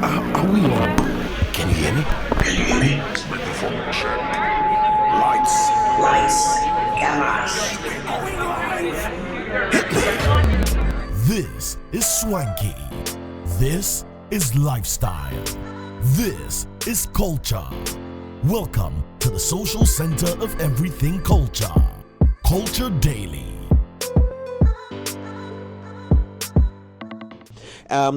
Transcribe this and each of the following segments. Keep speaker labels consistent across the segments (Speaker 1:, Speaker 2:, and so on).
Speaker 1: Are we on? Can you hear me?
Speaker 2: Can you hear me? Microphone check. Lights. Cameras.
Speaker 1: This is swanky. This is lifestyle. This is culture. Welcome to the social center of everything culture. Culture Daily.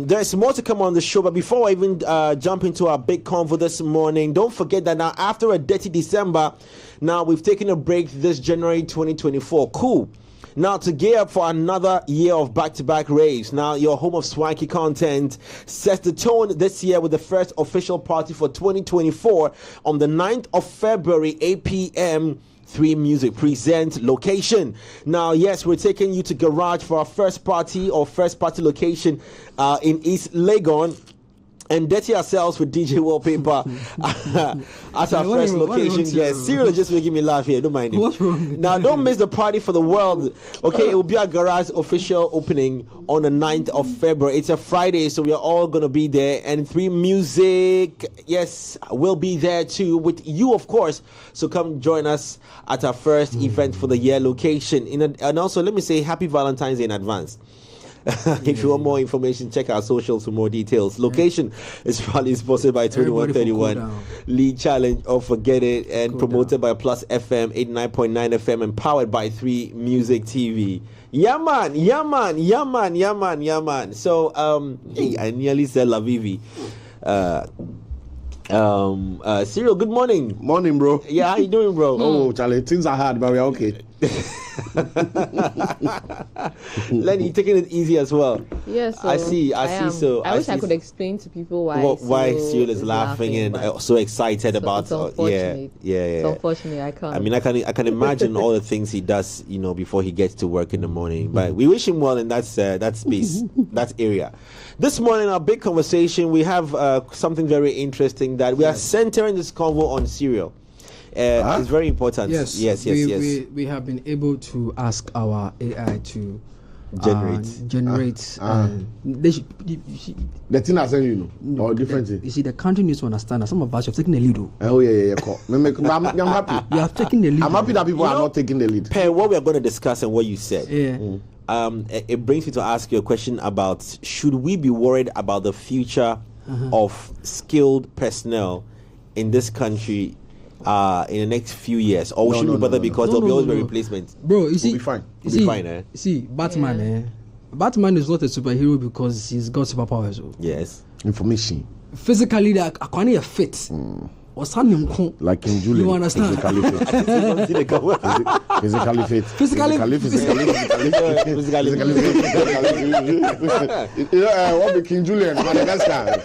Speaker 3: There's more to come on the show, but before I even jump into our big convo this morning, don't forget that now after a dirty December, now we've taken a break this January 2024. Cool. Now to gear up for another year of back-to-back raves. Now your home of swanky content sets the tone this year with the first official party for 2024 on the 9th of February, 8 p.m. 3 Music present location. Now, yes, we're taking you to Garage for our first party location in East Legon. And dirty ourselves with DJ Wallpaper at our first location. Yes, Cyril is just making me laugh here. Don't mind it.
Speaker 4: What's wrong?
Speaker 3: Now, don't miss the party for the world. Okay, it will be our Garage official opening on the 9th of February. It's a Friday, so we are all going to be there. And 3 Music, yes, will be there too with you, of course. So come join us at our first event for the year location. And also, let me say Happy Valentine's Day in advance. If you want more information, check our socials for more details. Location is probably sponsored by 2131 Lead Challenge or Forget It, and promoted by Plus FM 89.9 FM and powered by 3 Music TV. Yeah man. So I nearly said La Vivi. Cyril, good morning.
Speaker 5: Morning, bro.
Speaker 3: Yeah, how you doing, bro?
Speaker 5: Oh, Charlie, things are hard, but we're okay.
Speaker 3: Lenny, taking it easy as well.
Speaker 6: Yes,
Speaker 3: I see. So
Speaker 6: I wish I could explain to people why
Speaker 3: Cyril is laughing and so excited about.
Speaker 6: It's unfortunate.
Speaker 3: Yeah.
Speaker 6: It's unfortunate. I can't.
Speaker 3: I mean, I can imagine all the things he does, before he gets to work in the morning. But we wish him well in that space, that area. This morning, our big conversation, we have something very interesting that we are centering this convo on cereal. It's very important.
Speaker 4: Yes. We have been able to ask our AI to generate.
Speaker 5: The thing I said, or different thing.
Speaker 4: You see, the country needs to understand that some of us have taken the lead.
Speaker 5: Oh yeah. I'm happy.
Speaker 4: You have taken the lead.
Speaker 5: I'm happy that people are not taking the lead.
Speaker 3: Per, what we are going to discuss and what you said.
Speaker 4: Yeah.
Speaker 3: It brings me to ask you a question about: should we be worried about the future of skilled personnel in this country? In the next few years, or should we bother because there'll be always a replacement?
Speaker 4: Bro, you see,
Speaker 5: we'll be fine.
Speaker 4: See, Batman, Batman is not a superhero because he's got superpowers.
Speaker 3: Yes,
Speaker 5: information.
Speaker 4: Physically, I can't fit.
Speaker 5: Like in Julian.
Speaker 4: You understand?
Speaker 5: Physically fit. What be King Julian? Madagascar.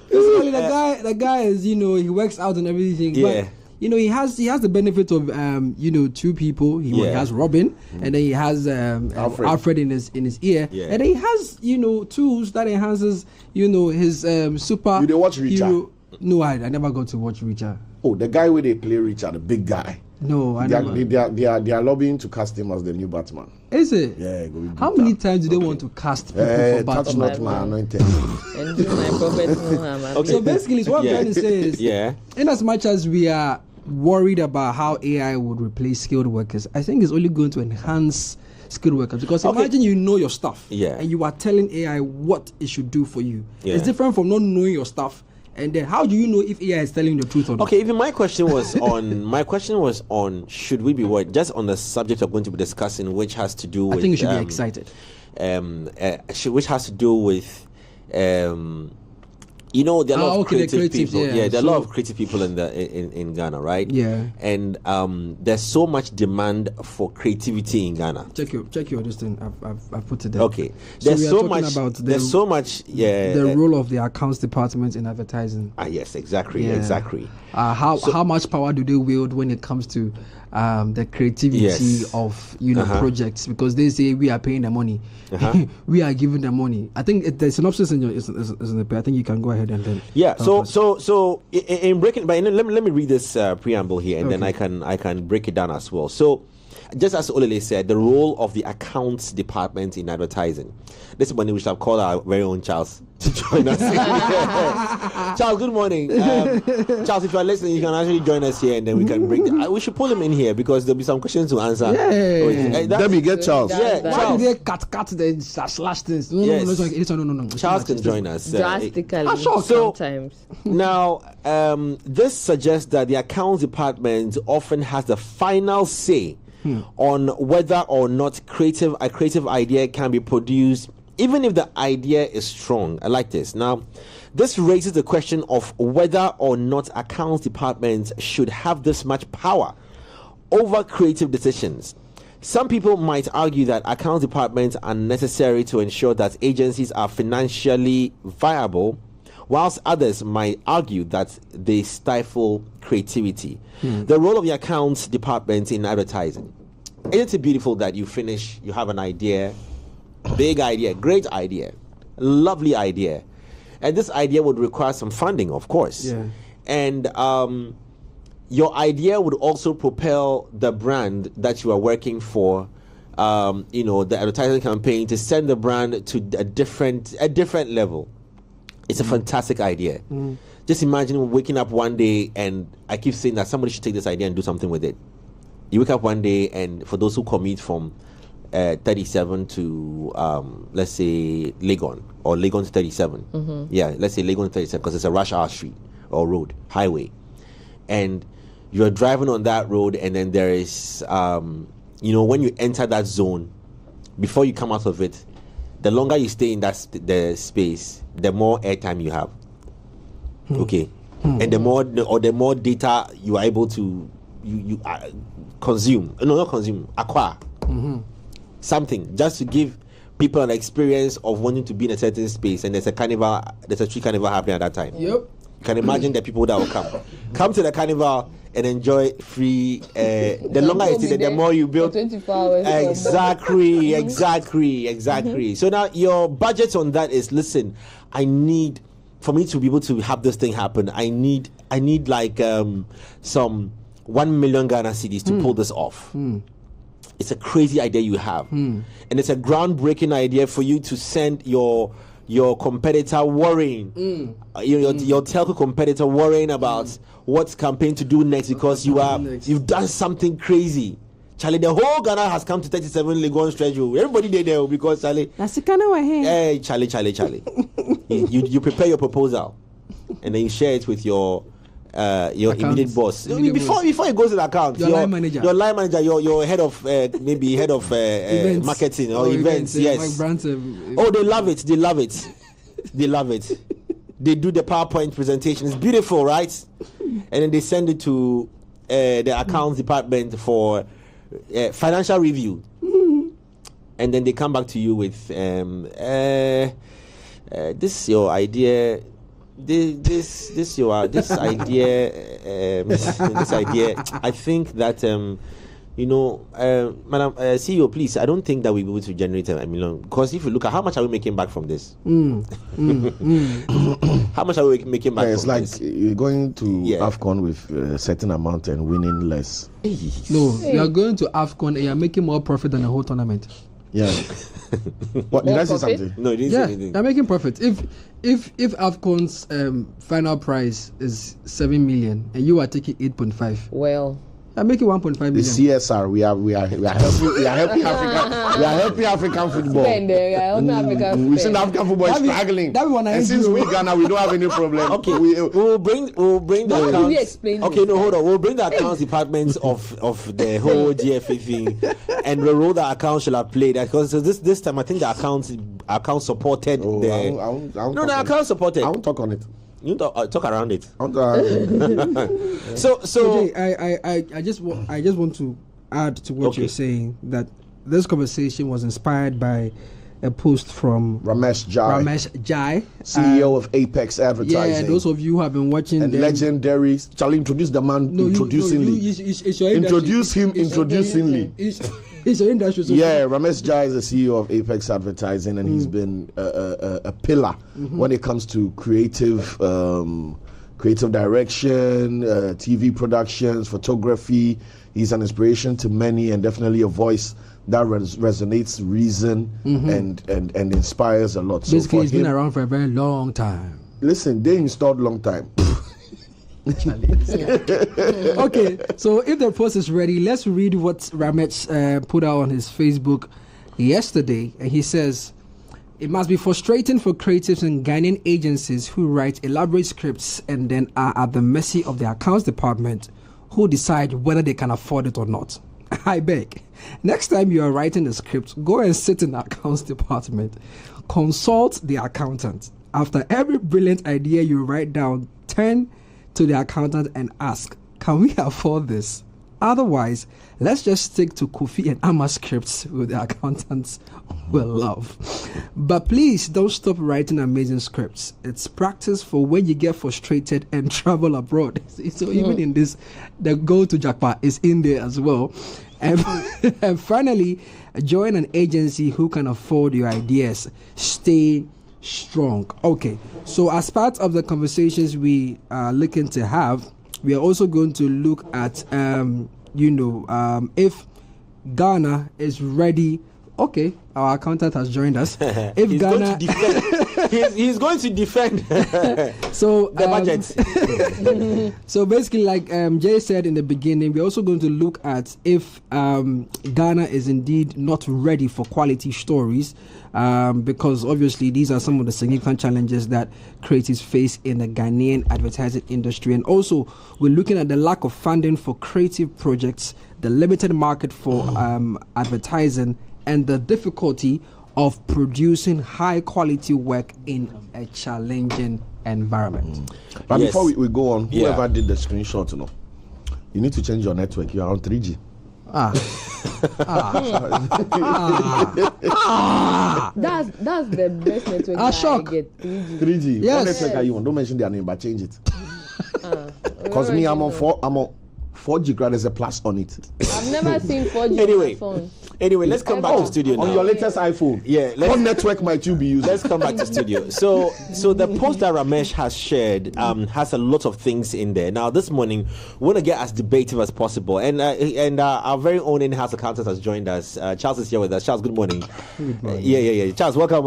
Speaker 4: Physically, the guy is, he works out and everything.
Speaker 3: Yeah.
Speaker 4: But, he has the benefit of 2 people. He has Robin, and then he has Alfred in his ear, and then he has tools that enhances his super.
Speaker 5: You watch Richard?
Speaker 4: No, I never got to watch Richard.
Speaker 5: Oh, the guy where they play Richard, the big guy.
Speaker 4: No, I never.
Speaker 5: They are lobbying to cast him as the new Batman.
Speaker 4: Is it?
Speaker 5: Yeah.
Speaker 4: How many times do they want to cast people for Batman?
Speaker 5: That's not my anointed.
Speaker 6: And do my prophet Muhammad.
Speaker 4: Okay. So basically, what I'm trying to say is, in as much as we are worried about how AI would replace skilled workers, I think it's only going to enhance skilled workers, because imagine you know your stuff and you are telling AI what it should do for you. It's different from not knowing your stuff. And then how do you know if AI is telling the truth or not?
Speaker 3: Okay, even my question was on should we be worried, just on the subject we're going to be discussing, which has to do with
Speaker 4: I think you should be excited.
Speaker 3: Which has to do with there are a lot of creative people. There are a lot of creative people in Ghana, right?
Speaker 4: Yeah.
Speaker 3: And there's so much demand for creativity in Ghana.
Speaker 4: Check your this thing. I've put it there.
Speaker 3: Okay.
Speaker 4: There's so
Speaker 3: much.
Speaker 4: The role of the accounts department in advertising.
Speaker 3: Yes, exactly.
Speaker 4: How much power do they wield when it comes to the creativity of projects? Because they say we are paying the money, we are giving the money. I think the synopsis in the I think you can go ahead and then.
Speaker 3: Yeah. So in breaking, but let me read this preamble here, and then I can break it down as well. So just as Olele said, the role of the accounts department in advertising. This morning we shall have called our very own Charles to join us. Charles, good morning. Charles, if you are listening, you can actually join us here, and then we can bring. We should pull him in here because there'll be some questions to answer.
Speaker 5: Debbie, get Charles.
Speaker 4: Why did they cut the slash things? No.
Speaker 3: Charles can join us
Speaker 6: drastically.
Speaker 3: Sometimes. Now, this suggests that the accounts department often has the final say on whether or not a creative idea can be produced, even if the idea is strong. I like this. Now, this raises the question of whether or not accounts departments should have this much power over creative decisions. Some people might argue that accounts departments are necessary to ensure that agencies are financially viable, whilst others might argue that they stifle creativity. The role of the accounts department in advertising. Isn't it beautiful that you have an idea, big idea, great idea, lovely idea, and this idea would require some funding, of course. And your idea would also propel the brand that you are working for, the advertising campaign, to send the brand to a different level. It's a fantastic idea. Just imagine waking up one day, and I keep saying that somebody should take this idea and do something with it. You wake up one day, and for those who commute from 37 to, let's say, Legon, or Legon to 37. Yeah, let's say Legon to 37, because it's a rush hour street or road, highway. And you're driving on that road, and then there is, when you enter that zone, before you come out of it, the longer you stay in the space, the more airtime you have. Okay. And the more data you are able to consume. No, not consume, acquire. Something just to give people an experience of wanting to be in a certain space, and there's a street carnival happening at that time. You can imagine the people that will come to the carnival and enjoy free. The longer you stay, the more you build.
Speaker 6: 24 hours.
Speaker 3: Exactly. So now your budget on that is, listen, for me to be able to have this thing happen, I need like some 1 million Ghana cedis to pull this off. It's a crazy idea you have, and it's a groundbreaking idea for you to send your competitor worrying, your telco competitor worrying about what campaign to do next, because you've done something crazy. Charlie, the whole Ghana has come to 37 Legon stretch. Everybody there because Charlie.
Speaker 4: That's the kind of way.
Speaker 3: Hey, Charlie. you prepare your proposal, and then you share it with your immediate boss. Before it goes to the account, your line manager, your head of marketing or events. Yes. Oh, they love it. They do the PowerPoint presentation. It's beautiful, right? And then they send it to the accounts department for financial review, and then they come back to you with this is your idea. This idea. I think that Madam CEO, please. I don't think that we'll be able to generate $1 million, because if you look at how much are we making back from this? How much are we making back?
Speaker 5: It's like this? You're going to AFCON with a certain amount and winning less.
Speaker 4: No, you are going to AFCON and you're making more profit than the whole tournament.
Speaker 5: Yeah. What, did I say something?
Speaker 3: No, you didn't say anything.
Speaker 4: They're making profit. If AFCON's final prize is 7 million and you are taking 8.5,
Speaker 6: well,
Speaker 4: I'm making 1.5 million.
Speaker 5: The CSR, we are helping Africa. We are helping African football. We've seen African football is struggling. And since we Ghana, we don't have any problem.
Speaker 3: Okay, we'll bring the accounts. Okay, no, hold on. We'll bring the accounts departments of the whole GFA thing, and the role the accounts shall have played. Because this time, I think the accounts supported the accounts supported.
Speaker 5: I won't talk on it.
Speaker 3: You talk around it.
Speaker 4: So I just want to add to what you're saying, that this conversation was inspired by a post from
Speaker 5: Ramesh Jai, CEO of Apex Advertising.
Speaker 4: Yeah, those of you who have been watching
Speaker 5: and legendary. Shall I introduce the man introducingly? Introduce him introducingly.
Speaker 4: It's your industry.
Speaker 5: Yeah, Ramesh Jai is the CEO of Apex Advertising, and he's been a pillar when it comes to creative creative direction, TV productions, photography. He's an inspiration to many and definitely a voice that resonates reason and inspires a lot.
Speaker 4: Basically, he's been around for a very long time.
Speaker 5: Listen, they installed long time.
Speaker 4: Okay, so if the post is ready, let's read what Ramesh put out on his Facebook yesterday. And he says, it must be frustrating for creatives and Ghanaian agencies who write elaborate scripts and then are at the mercy of the accounts department who decide whether they can afford it or not. I beg, next time you are writing a script, go and sit in the accounts department. Consult the accountant. After every brilliant idea you write down, turn to the accountant and ask, can we afford this? Otherwise, let's just stick to Kofi and Amma scripts with the accountants will love. But please don't stop writing amazing scripts. It's practice for when you get frustrated and travel abroad. So even in this, the go to Japan is in there as well. And finally, join an agency who can afford your ideas. Stay strong. Okay, so as part of the conversations we are looking to have, we are also going to look at if Ghana is ready. Okay, our accountant has joined us. If
Speaker 3: he's
Speaker 4: Ghana,
Speaker 3: he's going to defend
Speaker 4: so
Speaker 3: the budget.
Speaker 4: So basically, like Jay said in the beginning, we're also going to look at if Ghana is indeed not ready for quality stories, because obviously these are some of the significant challenges that creatives face in the Ghanaian advertising industry. And also, we're looking at the lack of funding for creative projects, the limited market for advertising, and the difficulty of producing high quality work in a challenging environment.
Speaker 5: But before we go on, whoever did the screenshot, you need to change your network. You're on 3G.
Speaker 6: That's the best network I get.
Speaker 5: 3G.
Speaker 4: Yes.
Speaker 5: What network are you on? Don't mention their name, but change it. Because me, I'm on 4G. There's a plus on it.
Speaker 6: I've never seen 4G on my phone.
Speaker 3: Anyway, let's come back to studio now.
Speaker 5: On your latest iPhone.
Speaker 3: Yeah.
Speaker 5: What network might you be using?
Speaker 3: Let's come back to studio. So the post that Ramesh has shared has a lot of things in there. Now, this morning, we want to get as debative as possible. And our very own in-house accountant has joined us. Charles is here with us. Charles, good morning.
Speaker 7: Good morning.
Speaker 3: Yeah. Charles, welcome.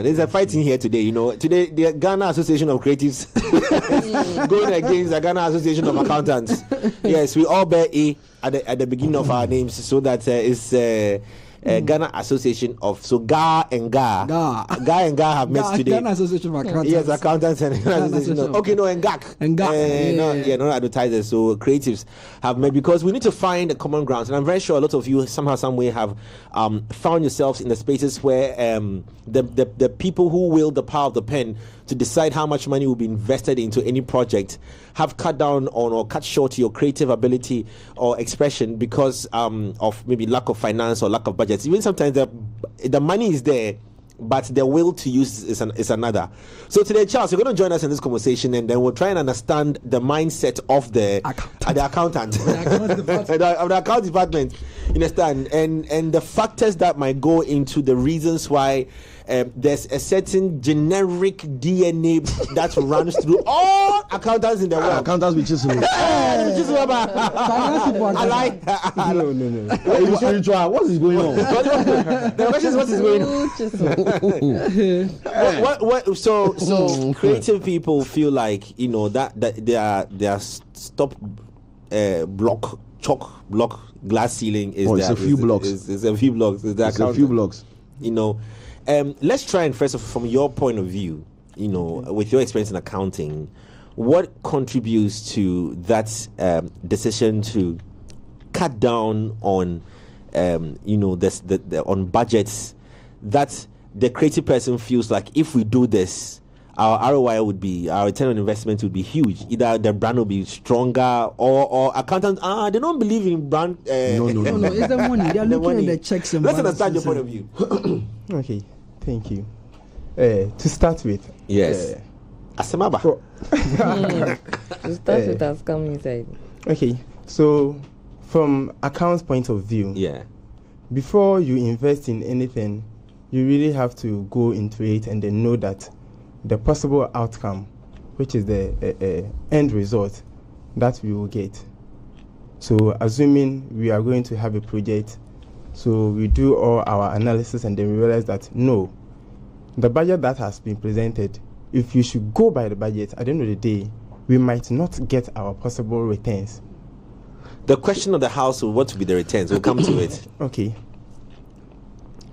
Speaker 3: There's a fighting here today. Today, the Ghana Association of Creatives going against the Ghana Association of Accountants. Yes, we all bear A at the beginning of our names, so that it's Ghana Association of Ga and Ga have met today.
Speaker 4: Ghana Association of Accountants.
Speaker 3: Yes, accountants and Ghana Association of, okay, no, and GAC. No advertisers. So creatives have met because we need to find a common ground. And I'm very sure a lot of you somehow, some way have found yourselves in the spaces where the people who wield the power of the pen to decide how much money will be invested into any project have cut down on or cut short your creative ability or expression because of maybe lack of finance or lack of budgets. Even sometimes the money is there, but the will to use is another. So today, Charles, you're going to join us in this conversation, and then we'll try and understand the mindset of the accountant, of the account department. You understand, and the factors that might go into the reasons why there's a certain generic DNA that runs through all accountants in the world.
Speaker 5: Accountants with chisel.
Speaker 3: I like.
Speaker 5: No. What is going on?
Speaker 3: The question is, what is going on? So creative people feel like that their stop block glass ceiling is
Speaker 5: it's a few blocks.
Speaker 3: It's a few blocks. It's
Speaker 5: a few blocks.
Speaker 3: Let's try and first of all, from your point of view, with your experience in accounting, what contributes to that decision to cut down on on budgets that the creative person feels like if we do this, our ROI would be, our return on investment would be huge. Either the brand will be stronger or accountants, they don't believe in brand.
Speaker 4: No, it's the money. They are looking at the checks and
Speaker 3: balances. Let's understand your point of view.
Speaker 7: Okay, thank you. To start with,
Speaker 3: yes. Asemaba.
Speaker 6: To start with us, come inside.
Speaker 7: Okay, so from account's point of view, before you invest in anything, you really have to go into it and then know that the possible outcome which is the end result that we will get. So assuming we are going to have a project, so we do all our analysis and then we realize that no, the budget that has been presented, if you should go by the budget, at the end of the day, we might not get our possible returns.
Speaker 3: The question of the house, what will be the returns? We'll come to it.
Speaker 7: Okay.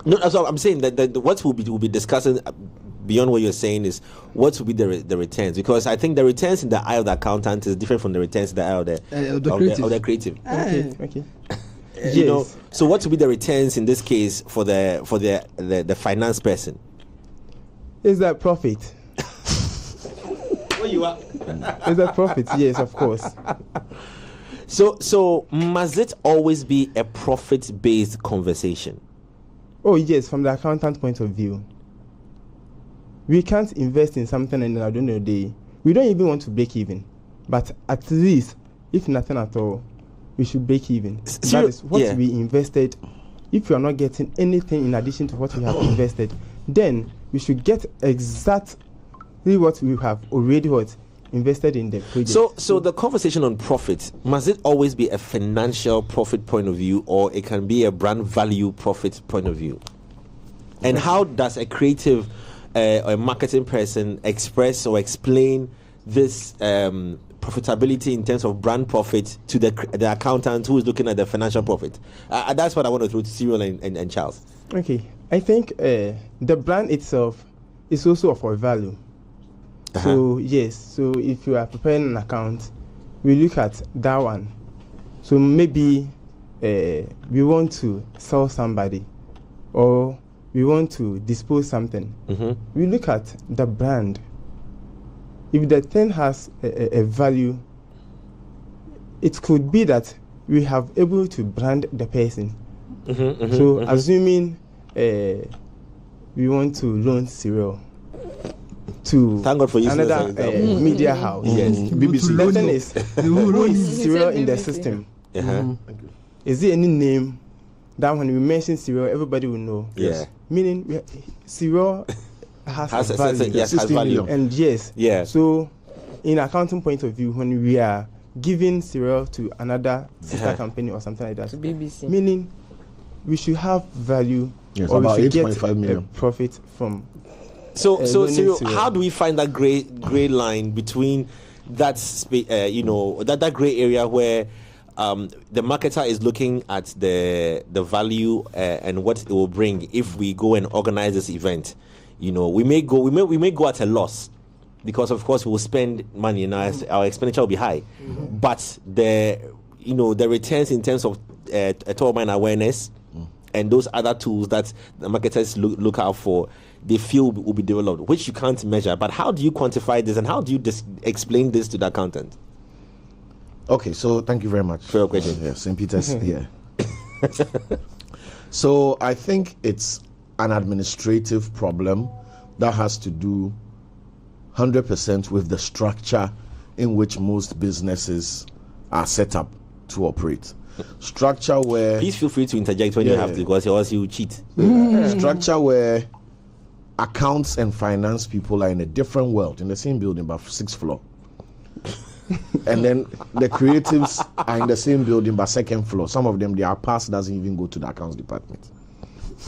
Speaker 3: No, so I'm saying that what we'll be discussing beyond what you're saying is what will be the returns, because I think the returns in the eye of the accountant is different from the returns in the eye of the creative.
Speaker 7: Okay.
Speaker 3: You know, so what will be the returns in this case for the finance person?
Speaker 7: Is that profit?
Speaker 3: Where you are?
Speaker 7: Is that profit? Yes, of course.
Speaker 3: So must it always be a profit-based conversation?
Speaker 7: Oh yes, from the accountant point of view. We can't invest in something and at the end of the day, we don't even want to break even. But at least, if nothing at all, we should break even. That is what we invested. If you are not getting anything in addition to what we have invested, then we should get exactly what we have already invested in the project.
Speaker 3: So the conversation on profit, must it always be a financial profit point of view, or it can be a brand value profit point of view? And how does a creative or a marketing person express or explain this profitability in terms of brand profit to the accountant who is looking at the financial profit? That's what I want to throw to Cyril and Charles.
Speaker 7: Okay, I think the brand itself is also of our value. So yes, so if you are preparing an account, we look at that one. So maybe we want to sell somebody, or we want to dispose something. We look at the brand. If the thing has a value, it could be that we have able to brand the person. Assuming we want to loan Cyril to
Speaker 3: thank God for
Speaker 7: another media house.
Speaker 3: Yes,
Speaker 7: BBC. The thing is, who is Cyril in the system? Is there any name that when we mention Cyril, everybody will know?
Speaker 3: Yes.
Speaker 7: Meaning, Cyril has a value.
Speaker 3: Yes, has value.
Speaker 7: And yes.
Speaker 3: Yeah.
Speaker 7: So, in accounting point of view, when we are giving Cyril to another sister company or something like that,
Speaker 6: BBC.
Speaker 7: Meaning, we should have value,
Speaker 5: yes,
Speaker 7: or
Speaker 5: about
Speaker 7: we should get
Speaker 5: 8.5 million
Speaker 7: a profit from.
Speaker 3: So Cyril, how do we find that gray line between that that gray area where the marketer is looking at the value and what it will bring if we go and organize this event? We may go at a loss because of course we will spend money and our expenditure will be high, but the returns in terms of top line awareness and those other tools that the marketers look out for, they feel will be developed, which you can't measure. But how do you quantify this, and how do you explain this to the accountant?
Speaker 5: Okay, so thank you very much
Speaker 3: for your question.
Speaker 5: St. Peter's here. So I think it's an administrative problem that has to do 100% with the structure in which most businesses are set up to operate. Structure where...
Speaker 3: Please feel free to interject when you have to, because else you cheat.
Speaker 5: Structure where accounts and finance people are in a different world, in the same building, but 6th floor. And then the creatives are in the same building, but 2nd floor. Some of them, their pass doesn't even go to the accounts department.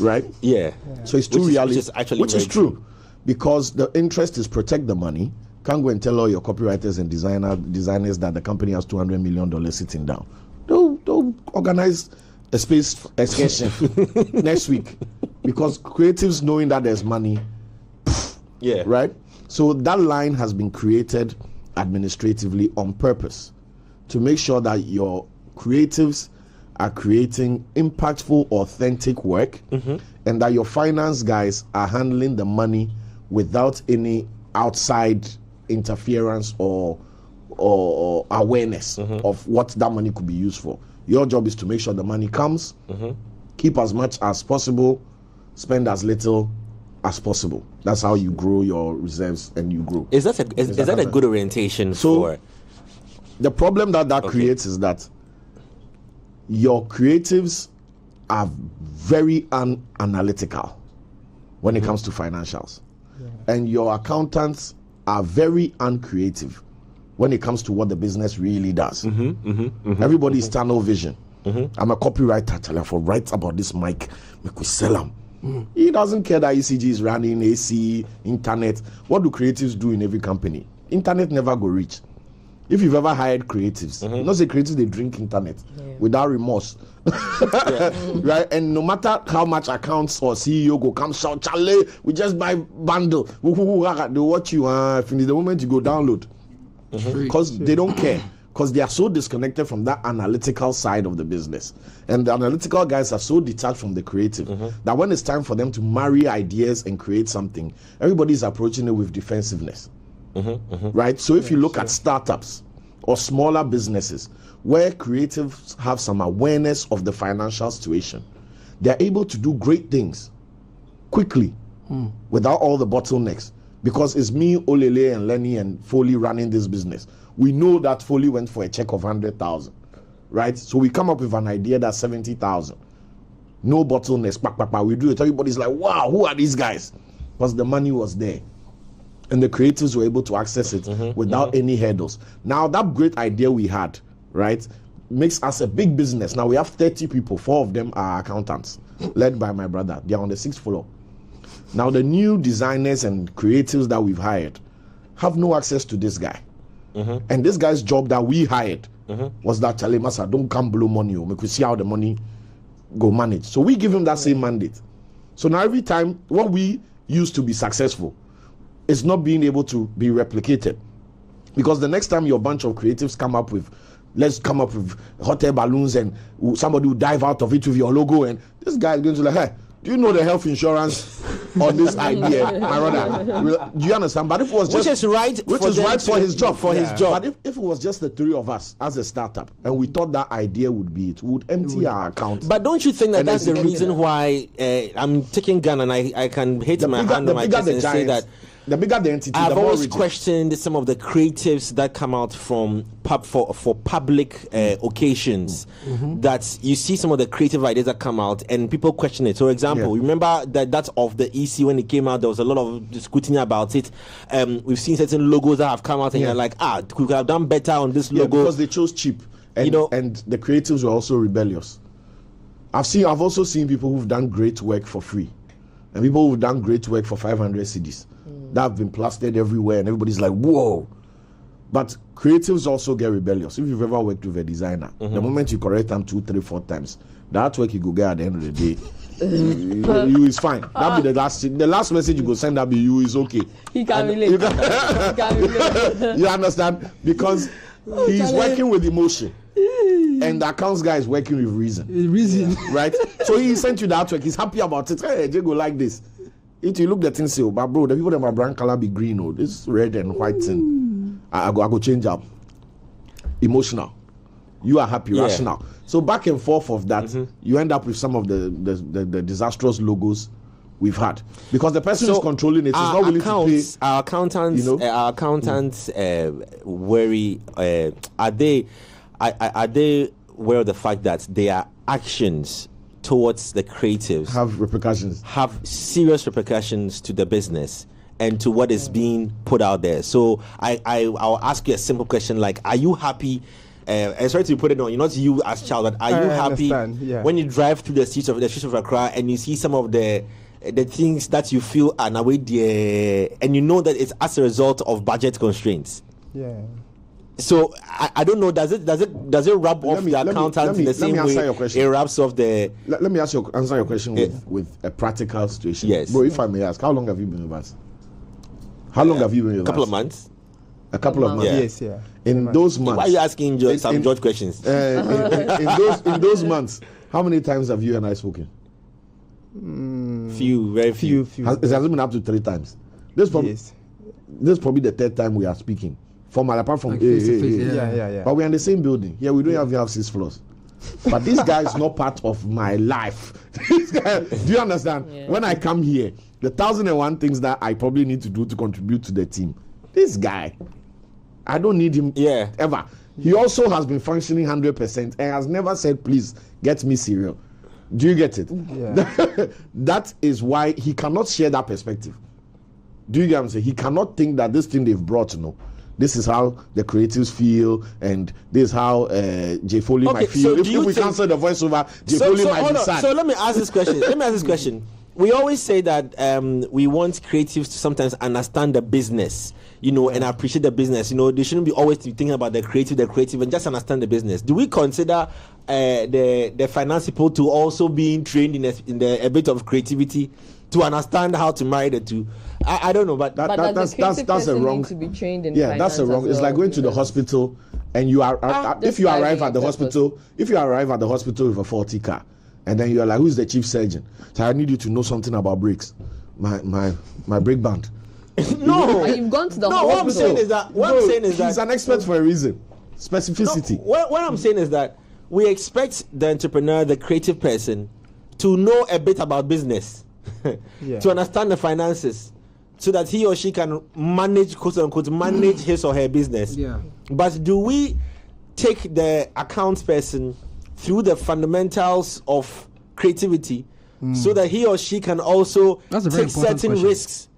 Speaker 5: Right?
Speaker 3: Yeah.
Speaker 5: So it's true reality.
Speaker 3: Which is true.
Speaker 5: Because the interest is protect the money. Can't go and tell all your copywriters and designers that the company has $200 million sitting down. They'll organize a space excursion next week, because creatives knowing that there's money, right? So that line has been created administratively on purpose to make sure that your creatives are creating impactful, authentic work, and that your finance guys are handling the money without any outside interference or awareness of what that money could be used for. Your job is to make sure the money comes, keep as much as possible, spend as little as possible. That's how you grow your reserves and you grow.
Speaker 3: Is that a good orientation for?
Speaker 5: The problem that creates is that your creatives are very unanalytical when it comes to financials. And your accountants are very uncreative when it comes to what the business really does. Everybody's tunnel vision. I'm a copywriter, tell him for write about this mic, make we sell them. He doesn't care that ECG is running, AC, internet. What do creatives do in every company? Internet never go reach. If you've ever hired creatives, not say creatives, they drink internet without remorse. Right? And no matter how much accounts or CEO go come shout, Charlie, we just buy bundle. They watch you finish the moment you go download. Because they don't care. Because they are so disconnected from that analytical side of the business. And the analytical guys are so detached from the creative that when it's time for them to marry ideas and create something, everybody's approaching it with defensiveness. Right? So if you look at startups or smaller businesses where creatives have some awareness of the financial situation, they're able to do great things quickly without all the bottlenecks. Because it's me, Olele, and Lenny, and Foley running this business. We know that Foley went for a check of 100,000, right? So we come up with an idea that's 70,000. No bottlenecks. We do it. Everybody's like, wow, who are these guys? Because the money was there. And the creatives were able to access it without any hurdles. Now, that great idea we had, right, makes us a big business. Now, we have 30 people. 4 of them are accountants, led by my brother. They're on the 6th floor. Now, the new designers and creatives that we've hired have no access to this guy. And this guy's job that we hired was that, Charlie Massa, don't come blow money. Make we see how the money go manage. So we give him that same mandate. So now every time, what we used to be successful is not being able to be replicated. Because the next time your bunch of creatives come up with, let's come up with hot air balloons and somebody will dive out of it with your logo, and this guy is going to like, hey, do you know the health insurance on this idea, my brother? Do you understand? But if it was just which is right for his job, But if it was just the 3 of us as a startup, and we thought that idea would be it, we would empty our account.
Speaker 3: But don't you think that that's the reason why I'm taking gun and I can hit my hand on my chest and say that
Speaker 5: the bigger the entity,
Speaker 3: I've
Speaker 5: the more
Speaker 3: always
Speaker 5: rigid.
Speaker 3: questioned some of the creatives that come out from for public occasions. That you see some of the creative ideas that come out and people question it. So, for example, remember that's of the EC when it came out. There was a lot of scrutiny about it. We've seen certain logos that have come out and you're like, we could have done better on this logo
Speaker 5: because they chose cheap. And, and the creatives were also rebellious. I've also seen people who've done great work for free, and people who've done great work for 500 cedis. That have been plastered everywhere, and everybody's like, whoa. But creatives also get rebellious. If you've ever worked with a designer, the moment you correct them 2, 3, 4 times, that work you go get at the end of the day, you is fine. That'll be the last message you go send, that be you is okay.
Speaker 6: He can relate.
Speaker 5: You understand? Because he's working with emotion. And the accounts guy is working with reason. Right? So he sent you the artwork. He's happy about it. Hey, they go like this. If you look the thing, say, but bro, the people that my brand color be green, oh, this red and white thing. I go change up. Emotional. You are happy, rational. So back and forth of that, you end up with some of the disastrous logos we've had, because the person who's controlling it is not willing to pay.
Speaker 3: Our accountants, worry. Are they aware of the fact that their actions towards the creatives have serious repercussions to the business and to what is being put out there? So I'll ask you a simple question, like, are you happy? And sorry to put it on, you're not you as child, but are you happy when you drive through the streets of Accra and you see some of the things that you feel are away there, and you know that it's as a result of budget constraints?
Speaker 7: Yeah.
Speaker 3: So I don't know. Does it rub off the accountant in the same way it rubs off the?
Speaker 5: Let me answer your question with a practical situation.
Speaker 3: Yes,
Speaker 5: bro. If I may ask, how long have you been with us? How long have you been with us?
Speaker 3: A couple of months.
Speaker 5: A couple of months.
Speaker 7: Yes, yeah.
Speaker 5: In those months,
Speaker 3: why are you asking some George questions?
Speaker 5: In those months, how many times have you and I spoken?
Speaker 3: Few, very few.
Speaker 5: It hasn't been up to 3 times. This is probably the 3rd time we are speaking. Formal, apart from
Speaker 7: yeah.
Speaker 5: But we're in the same building. Yeah, we don't have 6 floors. But this guy is not part of my life. This guy, do you understand? Yeah. When I come here, the 1,001 things that I probably need to do to contribute to the team. This guy, I don't need him ever. He also has been functioning 100% and has never said, please get me cereal. Do you get it?
Speaker 7: Yeah.
Speaker 5: That is why he cannot share that perspective. Do you get what I'm saying? He cannot think that this thing they've brought, this is how the creatives feel, and this is how Jay Foley might feel. If we cancel the voiceover, Jay Foley might be sad.
Speaker 3: So let me ask this question. We always say that we want creatives to sometimes understand the business, and appreciate the business. They shouldn't be always thinking about the creative, and just understand the business. Do we consider the finance people to also being trained in a bit of creativity to understand how to marry the two? I don't know, but
Speaker 5: that's a wrong.
Speaker 6: To be trained in
Speaker 5: that's a wrong. It's like going to the hospital, and you are if you arrive at the hospital with a faulty car, and then you are like, who's the chief surgeon? So I need you to know something about brakes. My brake band.
Speaker 6: No, you've gone to the hospital.
Speaker 3: What I'm saying is that
Speaker 5: he's an expert for a reason. Specificity.
Speaker 3: What I'm saying is that we expect the entrepreneur, the creative person, to know a bit about business, to understand the finances, so that he or she can manage, quote unquote, manage his or her business.
Speaker 4: Yeah.
Speaker 3: But do we take the accounts person through the fundamentals of creativity so that he or she can also take certain risks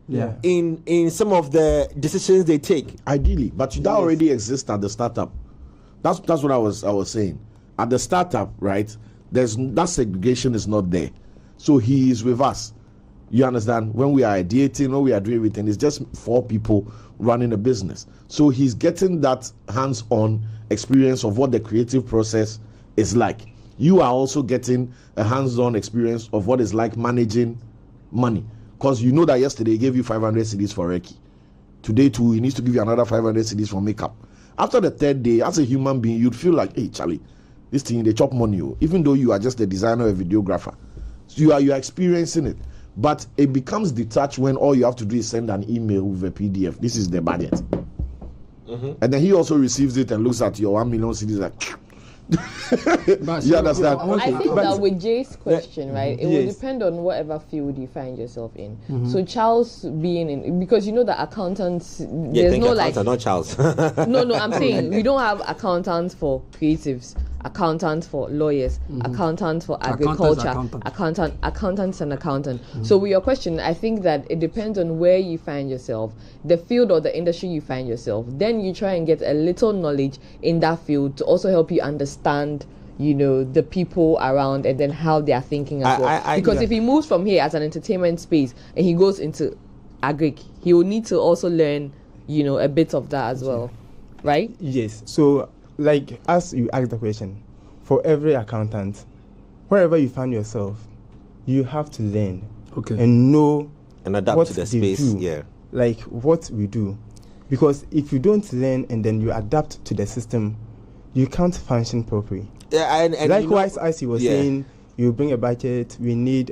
Speaker 3: in some of the decisions they take?
Speaker 5: Ideally, but that already exists at the startup. That's what I was saying. At the startup, right? That segregation is not there. So he is with us. You understand? When we are ideating, when we are doing everything, it's just 4 people running a business. So he's getting that hands-on experience of what the creative process is like. You are also getting a hands-on experience of what it's like managing money. Because you know that yesterday he gave you 500 cedis for Reiki. Today too, he needs to give you another 500 cedis for makeup. After the 3rd day, as a human being, you'd feel like, hey, Charlie, this thing, they chop money. Even though you are just a designer or a videographer. So you are experiencing it. But it becomes detached when all you have to do is send an email with a PDF. This is the budget. And then he also receives it and looks at your 1 million cedis like, you understand?
Speaker 6: I think that with Jay's question, right, it will depend on whatever field you find yourself in. So Charles being in, because you know that accountants, there's no like,
Speaker 3: not Charles.
Speaker 6: no, I'm saying we don't have accountants for creatives, accountants for lawyers, accountants for agriculture, accountants and accountant. So with your question, I think that it depends on where you find yourself, the field or the industry you find yourself. Then you try and get a little knowledge in that field to also help you understand, the people around and then how they are thinking as well. Because if he moves from here as an entertainment space and he goes into agric, he will need to also learn, a bit of that as well, right?
Speaker 7: Yes. So, like, as you asked the question, for every accountant, wherever you find yourself, you have to learn and know
Speaker 3: and adapt
Speaker 7: what
Speaker 3: to the space.
Speaker 7: Do, like what we do. Because if you don't learn and then you adapt to the system, you can't function properly.
Speaker 3: And
Speaker 7: likewise, as you were saying, you bring a budget, we need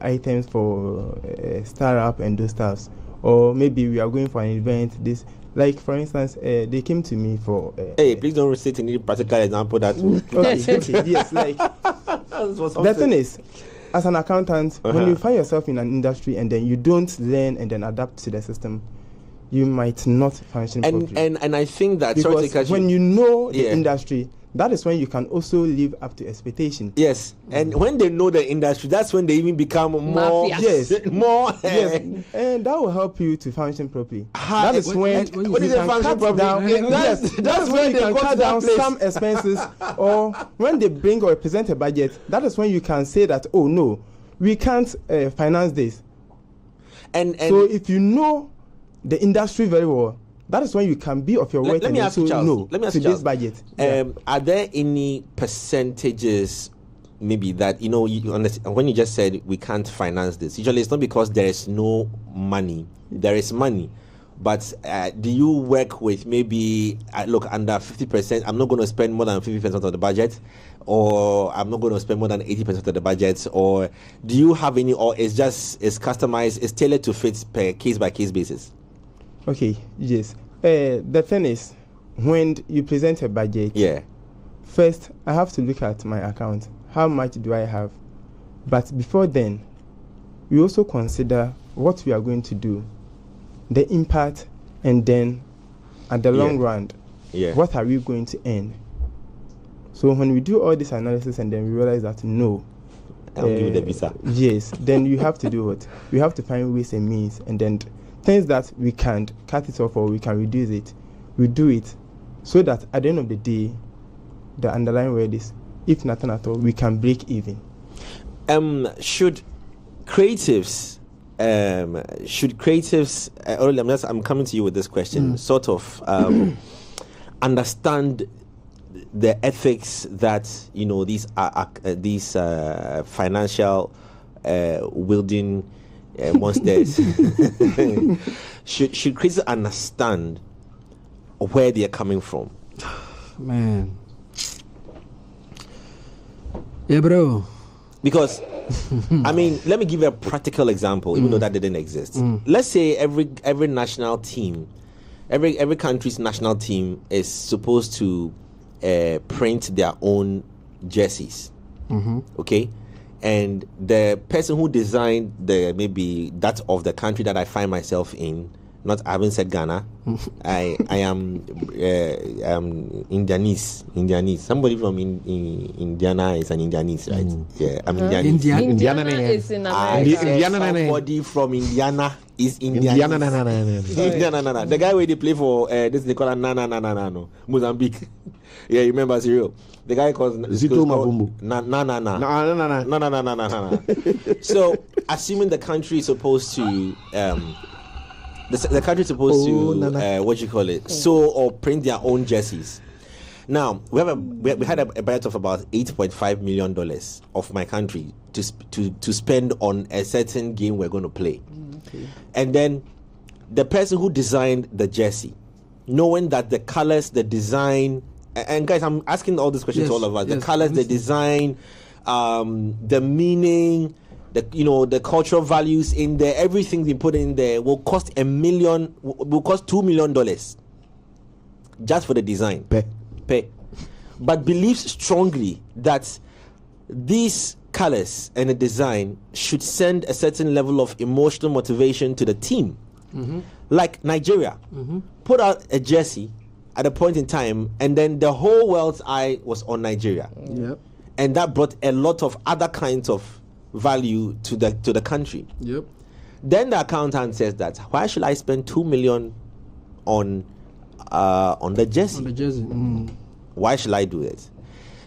Speaker 7: items for startup and those stuffs. Or maybe we are going for an event, this. Like, for instance, they came to me for...
Speaker 3: hey, please don't recite any practical example that...
Speaker 7: okay, yes, like... the thing is, as an accountant, when you find yourself in an industry and then you don't learn and then adapt to the system, you might not function properly.
Speaker 3: And I think that...
Speaker 7: Because when you know the industry, that is when you can also live up to expectation.
Speaker 3: Yes, and when they know the industry, that's when they even become more...
Speaker 7: Yes.
Speaker 3: More...
Speaker 7: yes, and that will help you to function properly. That is when you
Speaker 3: can cut down...
Speaker 7: That's when you can cut down some expenses. Or when they bring or present a budget, that is when you can say that, oh no, we can't finance this. And so if you know the industry very well, that is when you can be of your word and also know today's budget.
Speaker 3: Are there any percentages maybe that, you understand, when you just said we can't finance this, usually it's not because there is no money, there is money. But do you work with maybe, look, under 50%, I'm not going to spend more than 50% of the budget, or I'm not going to spend more than 80% of the budget, or do you have any, or it's customized, it's tailored to fit per case-by-case basis?
Speaker 7: Okay, yes. The thing is, when you present a budget, first I have to look at my account. How much do I have? But before then, we also consider what we are going to do, the impact, and then at the long run, what are we going to earn? So when we do all this analysis and then we realize that no,
Speaker 3: I'll give you the visa.
Speaker 7: Yes, then you have to do what? We have to find ways and means, and then things that we can cut it off or we can reduce it, we do it, so that at the end of the day, the underlying word is, if nothing at all, we can break even.
Speaker 3: Should creatives, I'm coming to you with this question, sort of understand the ethics that these financial wielding monsters should creatives understand where they are coming from?
Speaker 4: Man, yeah, bro.
Speaker 3: Because I mean, let me give you a practical example, even though that didn't exist. Let's say every national team, every country's national team is supposed to print their own jerseys. Okay, and the person who designed maybe that of the country that I find myself in, not I haven't said Ghana, I am Indianese. Somebody from Indiana is an Indianese, right? Yeah, I'm Indianese.
Speaker 6: Indiana is in America.
Speaker 3: Somebody from Indiana is Indianese. Indiana. The guy where they play for this they call it no Mozambique. Yeah, you remember Cyril? The guy called
Speaker 5: Zito Mavumbu.
Speaker 3: No. So, assuming the country is supposed to the country is supposed to sew or print their own jerseys. Now we had a budget of about $8.5 million of my country to spend on a certain game we're going to play, and then the person who designed the jersey, knowing that the colors, the design, and guys, I'm asking all these questions to all of us. The colors, the design, the meaning, the cultural values in there, everything they put in there will cost $2 million just for the design. Pay. But believes strongly that these colors and the design should send a certain level of emotional motivation to the team. Like Nigeria put out a jersey at a point in time, and then the whole world's eye was on Nigeria. And that brought a lot of other kinds of value to the country. Then the accountant says that why should I spend $2 million on the jersey? Why should I do it?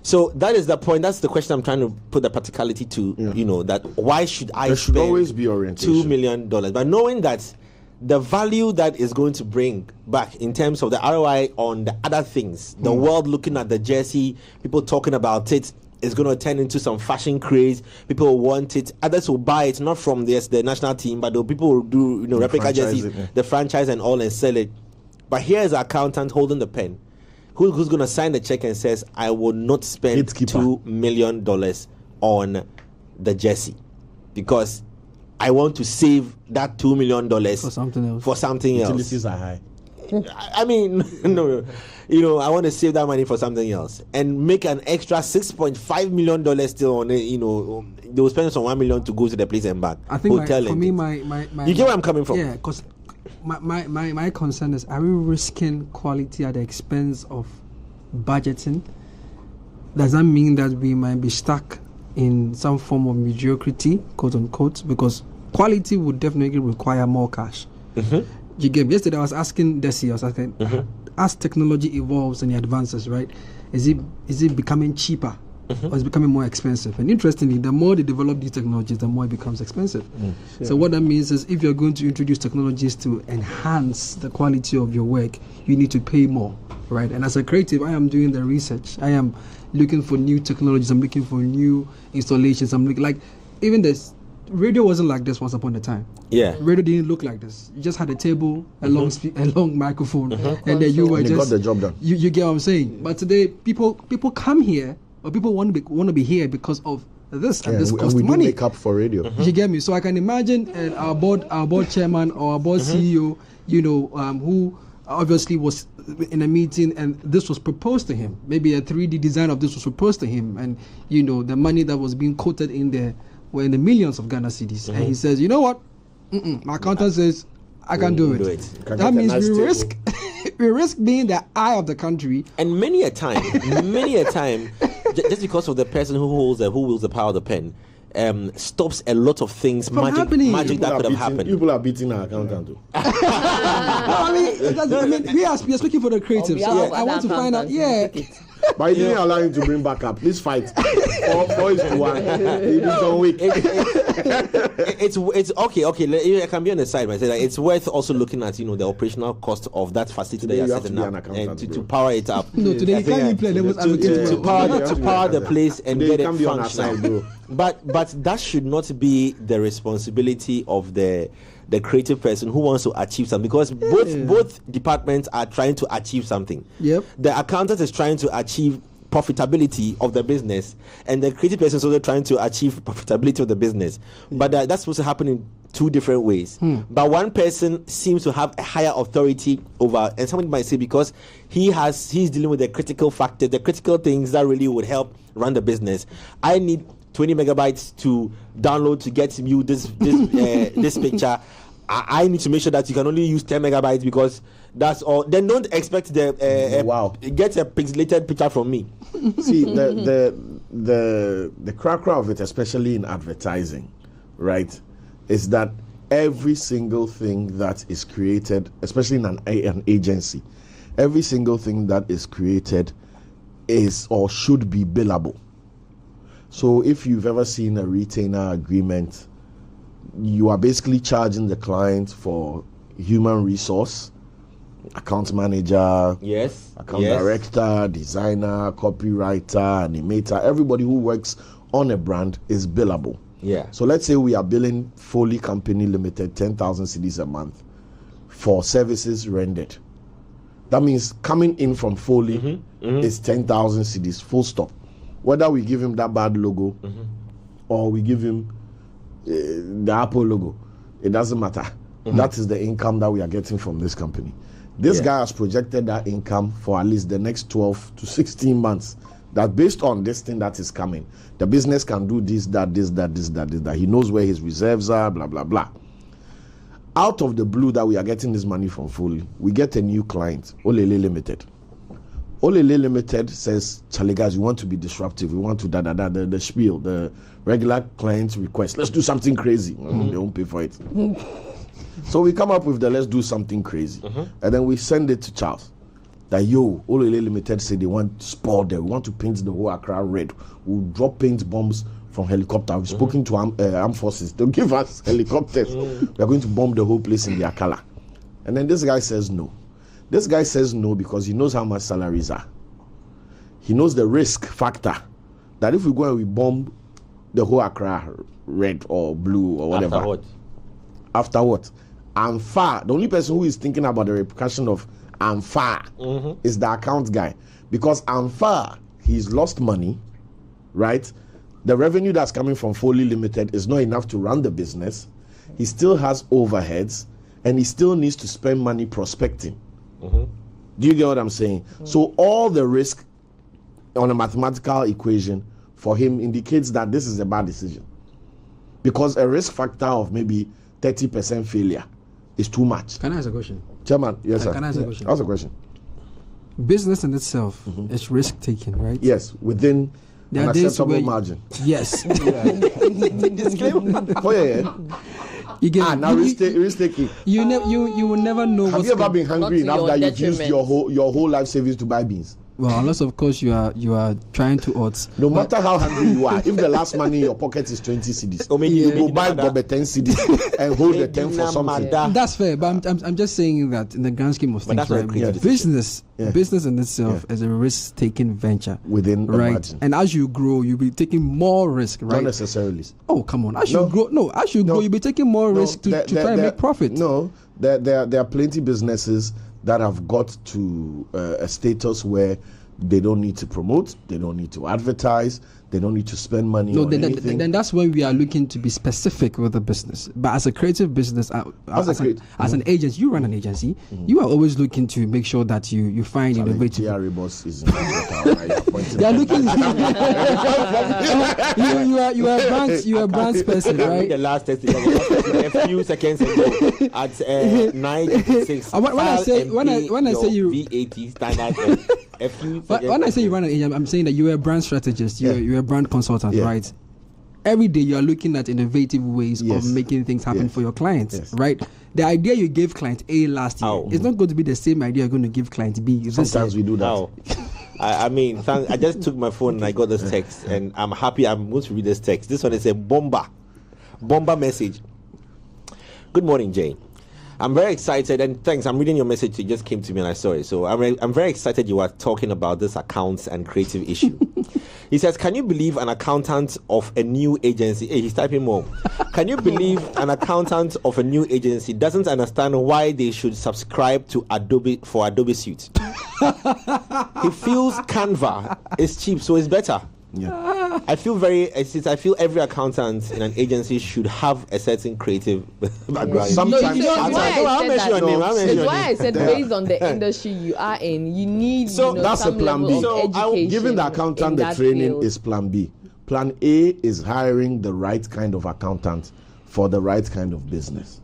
Speaker 3: So that is the point. That's the question I'm trying to put the practicality to. That why should I
Speaker 5: there should
Speaker 3: spend
Speaker 5: always be orientation.
Speaker 3: $2 million? But knowing that the value that is going to bring back in terms of the ROI on the other things, the world looking at the jersey, people talking about it, is going to turn into some fashion craze. People will want it. Others will buy it, not from the national team, but the people will do replica jerseys, the franchise and all, and sell it. But here is an accountant holding the pen, who's going to sign the check and says, I will not spend $2 million on the jersey because I want to save that $2 million for something else.
Speaker 5: Utilities are high.
Speaker 3: I mean, no, I want to save that money for something else and make an extra $6.5 million still on it. They will spend some $1 million to go to the place and back.
Speaker 4: I think
Speaker 3: hotel
Speaker 4: for me, my
Speaker 3: you get where I'm coming from?
Speaker 4: Yeah, because my concern is: are we risking quality at the expense of budgeting? Does that mean that we might be stuck in some form of mediocrity, quote unquote? Because quality would definitely require more cash. Yesterday I was asking Desi, as technology evolves and it advances, right, is it becoming cheaper or is it becoming more expensive? And interestingly, the more they develop these technologies, the more it becomes expensive. So what that means is if you're going to introduce technologies to enhance the quality of your work, you need to pay more, right? And as a creative, I am doing the research. I am looking for new technologies. I'm looking for new installations. I'm looking, like, even this radio wasn't like this once upon a time. Radio didn't look like this. You just had a table, a long microphone, and then you were
Speaker 5: got the job done.
Speaker 4: You get what I'm saying? But today, people come here, or people want to be here because of this, and this costs
Speaker 5: we
Speaker 4: money.
Speaker 5: Do make up for radio.
Speaker 4: You get me? So I can imagine our board chairman or our board CEO, who obviously was in a meeting and this was proposed to him. Maybe a 3D design of this was proposed to him, and the money that was being quoted in there were in the millions of Ghana cedis. And he says, you know what? My accountant says I can't do it. That means we risk being the eye of the country.
Speaker 3: And many a time, just because of the person who wields the power of the pen, stops a lot of things, magic that could have happened.
Speaker 5: People are beating our accountant too.
Speaker 4: We are speaking for the creatives. So I want to find out. Yeah.
Speaker 5: But you didn't allow him to bring back up. Please fight. 4-1.
Speaker 3: It's okay. I can be on the side, but it's worth also looking at the operational cost of that facility that you're setting up and to power it up.
Speaker 4: No, today can't you play
Speaker 3: to power the place and get it functional. But that should not be the responsibility of the creative person who wants to achieve something, because both departments are trying to achieve something.
Speaker 4: Yep.
Speaker 3: The accountant is trying to achieve profitability of the business, and the creative person is also trying to achieve profitability of the business. But that's supposed to happen in two different ways. But one person seems to have a higher authority over, and somebody might say because he's dealing with the critical factors, the critical things that really would help run the business. I need 20 megabytes to download to get you this picture. I need to make sure that you can only use 10 megabytes because that's all. Then don't expect get a pixelated picture from me.
Speaker 5: See, the crack of it, especially in advertising, right, is that every single thing that is created, especially in an agency, every single thing that is created is or should be billable. So if you've ever seen a retainer agreement, you are basically charging the client for human resource, account manager, account director, designer, copywriter, animator. Everybody who works on a brand is billable.
Speaker 3: Yeah.
Speaker 5: So let's say we are billing Foley Company Limited 10,000 cedis a month for services rendered. That means coming in from Foley is 10,000 cedis, full stop. Whether we give him that bad logo or we give him the Apple logo, it doesn't matter. That is the income that we are getting from this company. This guy has projected that income for at least the next 12 to 16 months. That based on this thing that is coming, the business can do this, that. He knows where his reserves are, blah, blah, blah. Out of the blue that we are getting this money from Foley, we get a new client, Olele Limited. Olele Limited says, Charlie guys, we want to be disruptive. We want to the spiel, the regular client request. Let's do something crazy. They won't pay for it. So we come up with the let's do something crazy. And then we send it to Charles. That Olele Limited say they want sport there. We want to paint the whole Accra red. We'll drop paint bombs from helicopter. We've spoken to armed forces. They'll give us helicopters. We are going to bomb the whole place in their color. And then this guy says no. This guy says no because he knows how much salaries are. He knows the risk factor that if we go and we bomb the whole Accra red or blue or whatever. After what? The only person who is thinking about the repercussion of Amfa is the account guy. Because Amfa, he's lost money, right? The revenue that's coming from Foley Limited is not enough to run the business. He still has overheads and he still needs to spend money prospecting. Do you get what I'm saying? So all the risk on a mathematical equation for him indicates that this is a bad decision. Because a risk factor of maybe 30% failure is too much.
Speaker 4: Can I ask a question?
Speaker 5: Chairman, yes, sir.
Speaker 4: Can I ask a question?
Speaker 5: Ask a question.
Speaker 4: Business in itself is risk taking, right?
Speaker 5: Yes, within an acceptable margin.
Speaker 4: Yes.
Speaker 5: Oh yeah.
Speaker 4: You get
Speaker 5: risk taking.
Speaker 4: You will never know.
Speaker 5: Have you ever been hungry enough that you've used your whole life savings to buy beans?
Speaker 4: Well, unless of course you are trying to odds.
Speaker 5: No matter how hungry you are, if the last money in your pocket is 20 cedis, you go buy Bob 10 cedis and hold the 10 for something.
Speaker 4: That's fair, but I'm just saying that in the grand scheme of things, right? Business in itself is a risk-taking venture
Speaker 5: within a margin.
Speaker 4: And as you grow, you'll be taking more risk, right?
Speaker 5: Not necessarily.
Speaker 4: Oh, come on! As you grow, you'll be taking more risk to try and make profit.
Speaker 5: No, there are plenty businesses that have got to a status where they don't need to promote, they don't need to advertise, they don't need to spend money on anything.
Speaker 4: Then that's when we are looking to be specific with the business. But as a creative business, as an agent, you run an agency, you are always looking to make sure that you find innovative.
Speaker 5: GRA boss is
Speaker 4: they are looking. you are a brands person, right?
Speaker 3: The last test a few seconds ago at 9:06.
Speaker 4: When I say you
Speaker 3: VAT standard.
Speaker 4: When I say you run an agent, I'm saying that you're a brand strategist, you're a brand consultant, right? every day you are looking at innovative ways of making things happen for your clients, right? The idea you gave client A last year is not going to be the same idea you're going to give client B.
Speaker 5: Sometimes we do that.
Speaker 3: I mean, I just took my phone and I got this text, and I'm happy. I'm going to read this text. This one is a bomber message. Good morning, Jay. I'm very excited, and thanks. I'm reading your message. It just came to me and I saw it. So I'm very excited you are talking about this accounts and creative issue. He says, can you believe an accountant of a new agency? Hey, he's typing more. Can you believe an accountant of a new agency doesn't understand why they should subscribe to Adobe Suite? He feels Canva is cheap, so it's better. Yeah. I feel every accountant in an agency should have a certain creative background.
Speaker 6: Sometimes that's why I said based on the industry you are in, you need
Speaker 5: that's
Speaker 6: some
Speaker 5: a plan B.
Speaker 6: So
Speaker 5: giving the accountant the training field is plan B. Plan A is hiring the right kind of accountant for the right kind of business.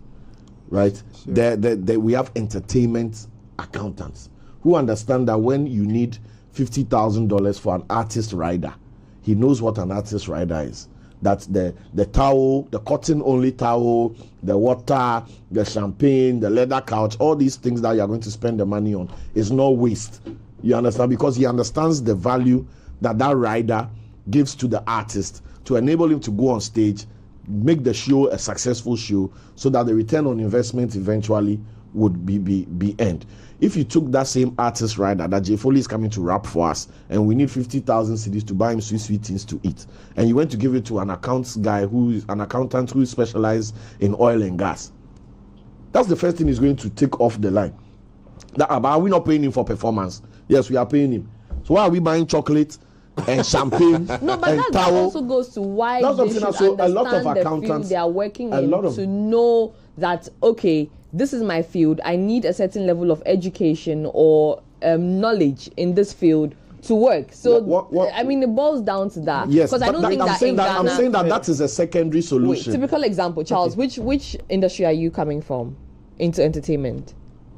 Speaker 5: Right? Sure. We have entertainment accountants who understand that when you need $50,000 for an artist rider, he knows what an artist rider is. That's the towel, the cotton only towel, the water, the champagne, the leather couch, all these things that you are going to spend the money on is no waste. You understand? Because he understands the value that rider gives to the artist to enable him to go on stage, make the show a successful show, so that the return on investment eventually would be earned. If you took that same artist rider that Jay Foley is coming to rap for us, and we need 50,000 CDs to buy him sweet things to eat, and you went to give it to an accountant who is specialized in oil and gas, that's the first thing he's going to take off the line. Are we not paying him for performance? Yes, we are paying him. So why are we buying chocolate and champagne and towel?
Speaker 6: That also goes to why they should understand a lot of accountants, the field they are working in, to know that, okay, this is my field. I need a certain level of education or knowledge in this field to work. So, I mean, it boils down to that.
Speaker 5: Yes, because I'm saying that is a secondary solution.
Speaker 6: Typical example, Charles. Okay. Which industry are you coming from into entertainment?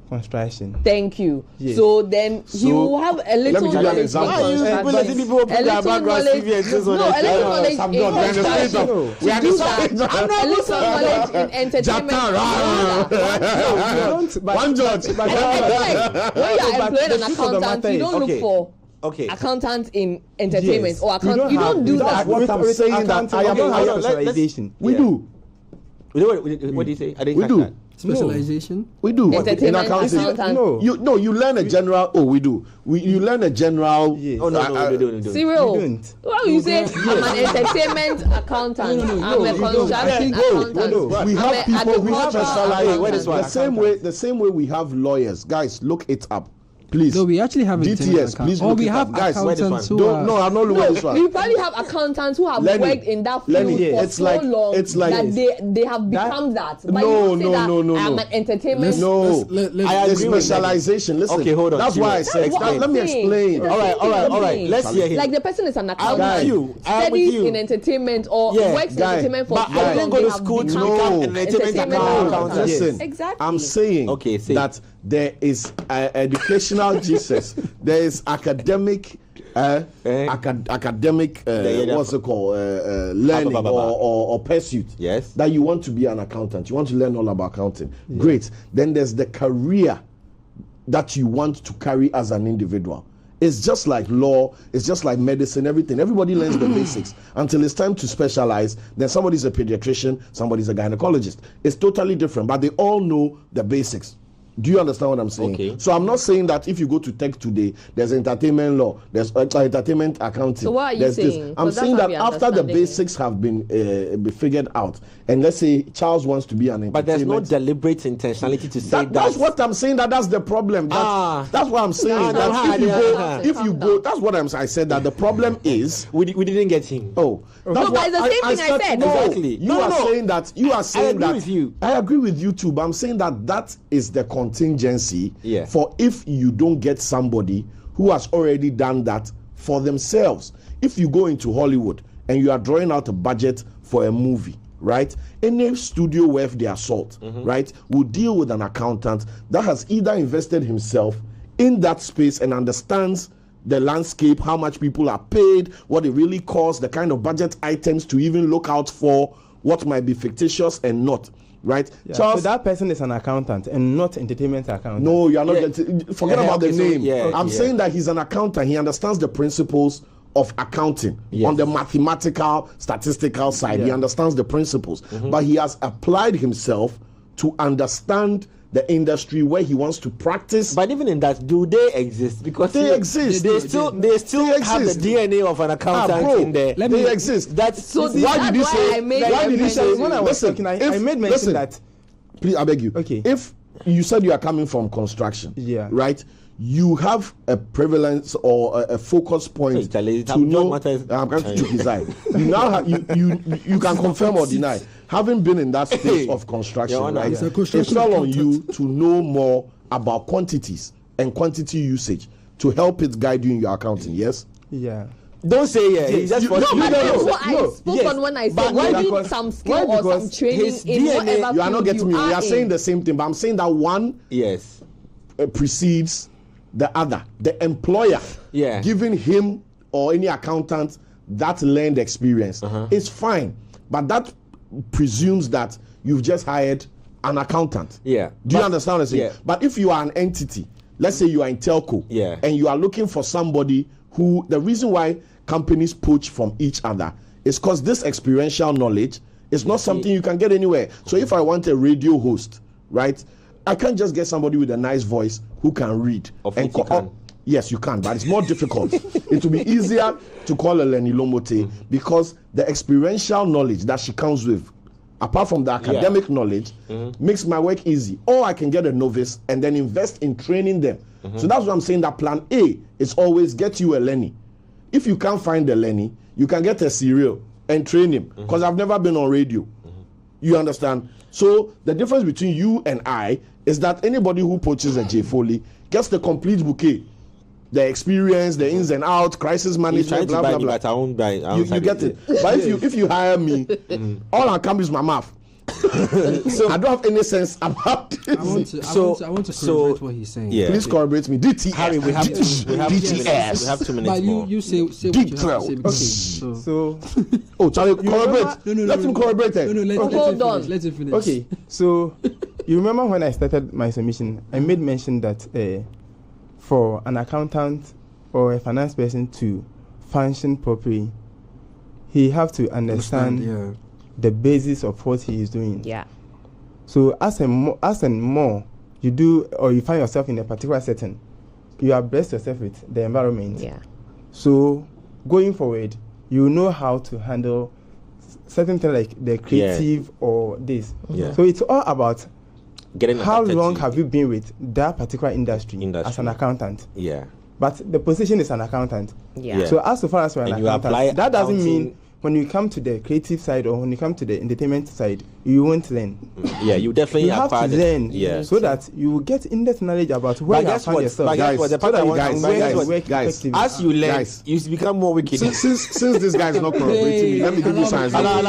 Speaker 7: Construction.
Speaker 6: Thank you. Yes. So then you will have a little knowledge.
Speaker 5: Let me give you an example.
Speaker 6: A little knowledge in entertainment.
Speaker 5: One judge.
Speaker 6: When you are employed an accountant, you don't look for accountant in entertainment or accountant. You don't do that.
Speaker 5: That's what I'm saying. That I am
Speaker 7: specialization.
Speaker 5: We do.
Speaker 3: What do you say? I didn't catch that.
Speaker 4: Specialization?
Speaker 5: No. We do.
Speaker 6: In accounting?
Speaker 5: No. You learn a general. Oh, we do. You learn a general.
Speaker 3: Yes. Oh, no, we don't.
Speaker 6: Cyril, why you say I'm an entertainment accountant? I'm a construction accountant.
Speaker 5: We have people who specialize. The same way we have lawyers. Guys, look it up. Please.
Speaker 4: No, we actually have
Speaker 5: DTS. Please look
Speaker 4: we
Speaker 5: it
Speaker 4: have
Speaker 5: up. Guys,
Speaker 4: accountants who
Speaker 5: I'm not looking at this one.
Speaker 6: We probably have accountants who have worked in that field for so long that they have become that. But no. I'm an entertainment.
Speaker 5: No, I agree with specialization. Listen.
Speaker 3: Okay, hold on.
Speaker 5: That's why I said. Let me explain.
Speaker 3: All right. Let's hear him.
Speaker 6: Like the person is an accountant, studies in entertainment or works in entertainment for so long.
Speaker 3: I didn't go to school to become an entertainment accountant.
Speaker 5: Listen,
Speaker 6: exactly.
Speaker 5: I'm saying that there is educational Jesus. There is academic what's it called, learning or pursuit.
Speaker 3: Yes.
Speaker 5: That you want to be an accountant. You want to learn all about accounting. Yeah. Great. Then there's the career that you want to carry as an individual. It's just like law, it's just like medicine, everything. Everybody learns the basics until it's time to specialize. Then somebody's a pediatrician, somebody's a gynecologist. It's totally different, but they all know the basics. Do you understand what I'm saying?
Speaker 3: Okay.
Speaker 5: So I'm not saying that if you go to tech today, there's entertainment law, there's entertainment accounting.
Speaker 6: So what are you saying?
Speaker 5: I'm saying that after the basics have been figured out, and let's say Charles wants to be an entertainment.
Speaker 3: But there's no deliberate intentionality to say that.
Speaker 5: That's what I'm saying. That's the problem. That's what I'm saying. If you go, that's what I said. That the problem is
Speaker 3: we didn't get him.
Speaker 5: Oh,
Speaker 6: that's no, but it's the same thing I said.
Speaker 5: No,
Speaker 3: exactly.
Speaker 5: You are saying that. You are saying that.
Speaker 3: I agree with you.
Speaker 5: I agree with you too. But I'm saying that is the contingency for if you don't get somebody who has already done that for themselves. If you go into Hollywood and you are drawing out a budget for a movie, right? Any studio worth their salt, right, will deal with an accountant that has either invested himself in that space and understands the landscape, how much people are paid, what it really costs, the kind of budget items to even look out for, what might be fictitious and not. Right,
Speaker 7: yeah.
Speaker 5: Charles.
Speaker 7: So that person is an accountant and not entertainment accountant.
Speaker 5: No, you are not. Forget about the name. I'm
Speaker 3: yeah.
Speaker 5: saying that he's an accountant. He understands the principles of accounting on the mathematical, statistical side. He understands the principles, but he has applied himself to understand the industry where he wants to practice.
Speaker 3: But even in that, do they exist? Because
Speaker 5: they exist.
Speaker 3: They still have the DNA of an accountant in there.
Speaker 5: They exist.
Speaker 6: That's so.
Speaker 5: Why did you say?
Speaker 6: Why did you say?
Speaker 7: When I was talking, I made mention that.
Speaker 5: Please, I beg you.
Speaker 7: Okay.
Speaker 5: If you said you are coming from construction, right? You have a prevalence or a focus point to know. I'm going to choke his eye. You now have, you can confirm or deny. Having been in that space of construction, right? It fell on you to know more about quantities and quantity usage to help it guide you in your accounting. Yes.
Speaker 7: Yeah.
Speaker 3: Don't say yeah. Yes.
Speaker 6: That's what I spoke on when I said you need some skill or some training in whatever.
Speaker 5: You are not getting me. We are saying the same thing, but I'm saying that one precedes the other. The employer giving him or any accountant that learned experience is fine, but that presumes that you've just hired an accountant. Do you understand what I'm saying? But if you are an entity, let's say you are in telco, and you are looking for somebody who, the reason why companies poach from each other is because this experiential knowledge is not something you can get anywhere. So if I want a radio host, right, I can't just get somebody with a nice voice who can read. Yes, you can, but it's more difficult. It will be easier to call a Lenny Lomote because the experiential knowledge that she comes with, apart from the academic knowledge, makes my work easy. Or I can get a novice and then invest in training them. So that's what I'm saying, that plan A is always get you a Lenny. If you can't find a Lenny, you can get a Cyril and train him, because I've never been on radio. You understand? So the difference between you and I is that anybody who poaches a J. Foley gets the complete bouquet. The experience, the ins and outs, crisis management, blah, blah, blah. You get it. But if you hire me, all I come is my mouth. So I don't have any sense about this.
Speaker 4: I want to corroborate what he's saying.
Speaker 5: Please corroborate me. DTS.
Speaker 3: Harry, we have 2 minutes
Speaker 4: but
Speaker 3: more.
Speaker 4: You say what you have to say.
Speaker 7: So
Speaker 5: oh, Charlie, corroborate. Let him corroborate it.
Speaker 6: Hold on.
Speaker 4: Let it finish.
Speaker 7: Okay, so you remember when I started my submission, I made mention that for an accountant or a finance person to function properly, he have to understand the basis of what he is doing. So as and more you do, or you find yourself in a particular setting, you are blessed yourself with the environment. So going forward, you know how to handle certain things like the creative or this. So it's all about how long have you been with that particular industry as an accountant. But the position is an accountant. So as far as you're an accountant, that doesn't mean when you come to the creative side or when you come to the entertainment side, you won't learn.
Speaker 3: You definitely
Speaker 7: have to learn so that you will get in-depth knowledge about where you find yourself.
Speaker 5: Guys,
Speaker 3: as you learn, you become more wicked.
Speaker 5: Since this guy is not corroborating me, let me give you science.
Speaker 3: Wait.
Speaker 5: I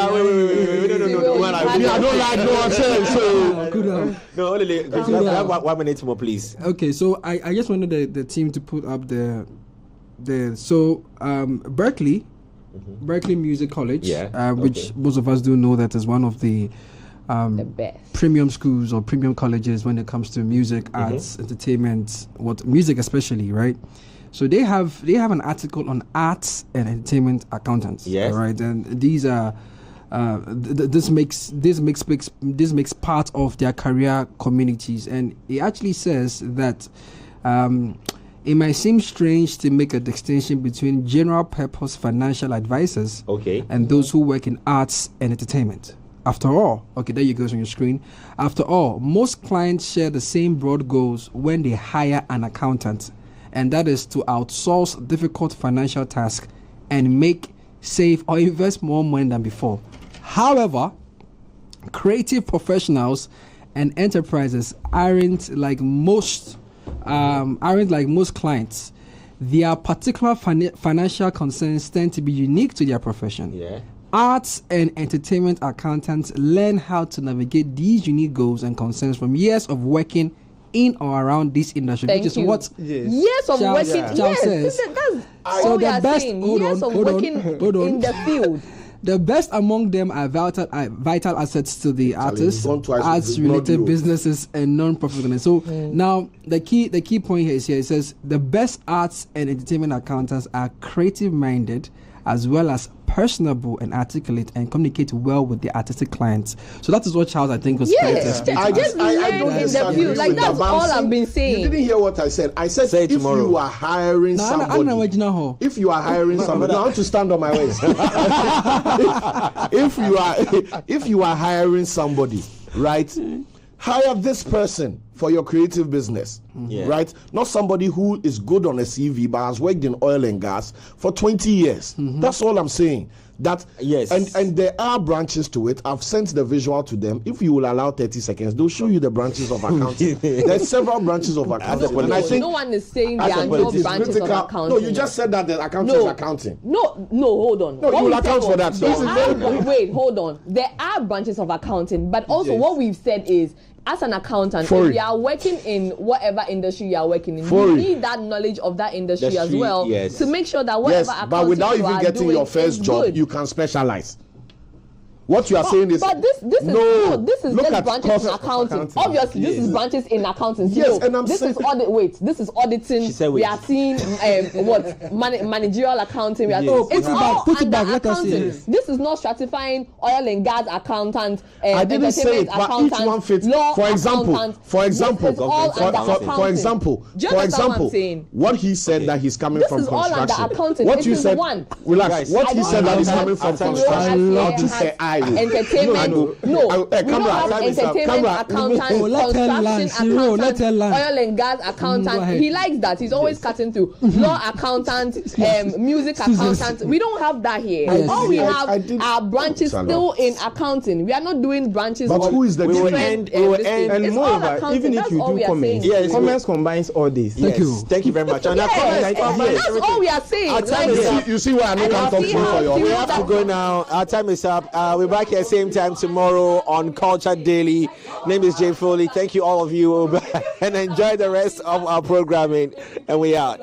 Speaker 5: don't like no one
Speaker 3: so. No, only have 1 minute more, please.
Speaker 4: Okay, so I just wanted the team to put up Berkeley Music College, which most of us do know that is one of the premium schools or premium colleges when it comes to music, arts, entertainment, music especially, right? So they have an article on arts and entertainment accountants, right? And these are this makes part of their career communities, and it actually says that. It might seem strange to make a distinction between general purpose financial advisors and those who work in arts and entertainment. After all, there you go on your screen. After all, most clients share the same broad goals when they hire an accountant, and that is to outsource difficult financial tasks and make, save, or invest more money than before. However, creative professionals and enterprises aren't like most clients. Their particular financial concerns tend to be unique to their profession. Arts and entertainment accountants learn how to navigate these unique goals and concerns from years of working in or around this industry,
Speaker 6: Thank
Speaker 4: which
Speaker 6: you.
Speaker 4: is what
Speaker 6: years of
Speaker 4: Charles,
Speaker 6: working.
Speaker 4: Charles
Speaker 6: Yes,
Speaker 4: says.
Speaker 6: that's
Speaker 4: So
Speaker 6: all we
Speaker 4: the
Speaker 6: are
Speaker 4: best-
Speaker 6: saying.
Speaker 4: hold
Speaker 6: Years
Speaker 4: on,
Speaker 6: of
Speaker 4: hold on,
Speaker 6: working
Speaker 4: hold on.
Speaker 6: in the field.
Speaker 4: The best among them are vital assets to the artists,
Speaker 5: gone twice,
Speaker 4: arts-related
Speaker 5: not you.
Speaker 4: businesses, and non-profit organizations. So now the key point here is it says the best arts and entertainment accountants are creative-minded, as well as personable and articulate, and communicate well with the artistic clients. So that is what Charles, I think, was trying to
Speaker 6: Yes,
Speaker 4: explain.
Speaker 5: I
Speaker 6: just
Speaker 5: don't
Speaker 6: learn in the
Speaker 5: disagree
Speaker 6: field.
Speaker 5: with
Speaker 6: Like
Speaker 5: that,
Speaker 6: that's
Speaker 5: but I'm
Speaker 6: all I've
Speaker 5: saying-
Speaker 6: been saying.
Speaker 5: You didn't hear what I said. I said
Speaker 3: Say it
Speaker 5: if
Speaker 3: tomorrow.
Speaker 5: you are hiring
Speaker 4: No,
Speaker 5: somebody, if you are hiring somebody, no, I want to stand on my waist. if you are hiring somebody, right? Hire this person for your creative business, right? Not somebody who is good on a CV but has worked in oil and gas for 20 years. That's all I'm saying. That
Speaker 3: yes,
Speaker 5: and there are branches to it. I've sent the visual to them. If you will allow 30 seconds, they'll show you the branches of accounting. There's several branches of accounting.
Speaker 6: No,
Speaker 5: and I think
Speaker 6: no one is saying there
Speaker 5: as
Speaker 6: are
Speaker 5: a
Speaker 6: no
Speaker 5: politician,
Speaker 6: branches of accounting.
Speaker 5: No, you just said that the accounting is accounting.
Speaker 6: No, hold on.
Speaker 5: No,
Speaker 6: What
Speaker 5: you will
Speaker 6: we
Speaker 5: account
Speaker 6: said
Speaker 5: for that.
Speaker 6: was,
Speaker 5: This is very
Speaker 6: wait, hold on. There are branches of accounting, but also what we've said is, as an accountant, if you are working in whatever industry you are working in, you need that knowledge of that industry as well to make sure that whatever accounting
Speaker 5: but without
Speaker 6: you
Speaker 5: even
Speaker 6: are
Speaker 5: getting
Speaker 6: doing
Speaker 5: your first
Speaker 6: is
Speaker 5: job,
Speaker 6: good.
Speaker 5: you can specialize. What you are saying is,
Speaker 6: but this is
Speaker 5: look
Speaker 6: just
Speaker 5: at
Speaker 6: branches
Speaker 5: cost
Speaker 6: in
Speaker 5: of
Speaker 6: accounting. Obviously, this is branches in accounting.
Speaker 5: Yes, and I'm
Speaker 6: this
Speaker 5: saying-
Speaker 6: is this is auditing.
Speaker 3: She said
Speaker 6: we
Speaker 3: wait.
Speaker 6: are seeing managerial accounting. We are
Speaker 4: Put
Speaker 6: it's
Speaker 4: it
Speaker 6: all
Speaker 4: back, put it
Speaker 6: under
Speaker 4: back, let us see
Speaker 6: accounting.
Speaker 4: it.
Speaker 6: This is not stratifying oil and gas accountant.
Speaker 5: I didn't say it, but each one fits.
Speaker 6: Law
Speaker 5: For example,
Speaker 6: accountant.
Speaker 5: for example,
Speaker 6: This is all under
Speaker 5: for
Speaker 6: accounting.
Speaker 5: example,
Speaker 6: Do you
Speaker 5: for
Speaker 6: understand what I'm
Speaker 5: example,
Speaker 6: saying?
Speaker 5: what he said that he's coming
Speaker 6: This
Speaker 5: from
Speaker 6: is all under
Speaker 5: construction.
Speaker 6: accounting.
Speaker 5: What
Speaker 6: It
Speaker 5: you
Speaker 6: is
Speaker 5: said,
Speaker 6: one.
Speaker 5: relax.
Speaker 3: Guys,
Speaker 5: What
Speaker 6: I
Speaker 5: he
Speaker 6: don't
Speaker 5: said that he's
Speaker 6: have
Speaker 5: coming from
Speaker 3: time.
Speaker 5: construction.
Speaker 6: I
Speaker 5: How to say I will.
Speaker 6: Entertainment. No, we don't
Speaker 5: camera,
Speaker 6: have
Speaker 5: time is up.
Speaker 6: entertainment
Speaker 5: Camera.
Speaker 6: accountant,
Speaker 4: Oh, let her land,
Speaker 6: construction
Speaker 4: Cyril, let her
Speaker 6: accountant,
Speaker 4: land.
Speaker 6: oil and gas
Speaker 4: Go
Speaker 6: accountant.
Speaker 4: ahead.
Speaker 6: He likes that. He's always cutting through. Law accountant, music accountant. We don't have that here.
Speaker 4: Yes.
Speaker 6: All we
Speaker 5: I
Speaker 6: have
Speaker 5: did-
Speaker 6: are branches still in accounting. We are not doing branches.
Speaker 5: But
Speaker 6: of
Speaker 5: who is the
Speaker 3: We will
Speaker 5: different-
Speaker 3: end- we will
Speaker 6: this
Speaker 3: end-
Speaker 6: thing.
Speaker 7: And
Speaker 6: It's all
Speaker 7: moreover,
Speaker 6: accounting.
Speaker 7: even if
Speaker 6: That's
Speaker 7: you
Speaker 6: all we
Speaker 7: do
Speaker 6: are
Speaker 7: comments,
Speaker 6: saying.
Speaker 3: Yes,
Speaker 7: comments combines all this.
Speaker 4: Thank you.
Speaker 3: Thank you very much. And our
Speaker 6: Yes,
Speaker 3: comments,
Speaker 6: that's all we are saying.
Speaker 3: Our time
Speaker 6: Like,
Speaker 3: is up.
Speaker 5: You see why I know
Speaker 6: And
Speaker 5: can't
Speaker 6: I'll
Speaker 5: talk
Speaker 6: see
Speaker 5: to you
Speaker 6: how
Speaker 5: for your
Speaker 6: you
Speaker 3: We have to go now. Our time is up. We're back here same time tomorrow on Culture Daily. Name is Jay Foley. Thank you all of you and enjoy the rest of our programming. And we out.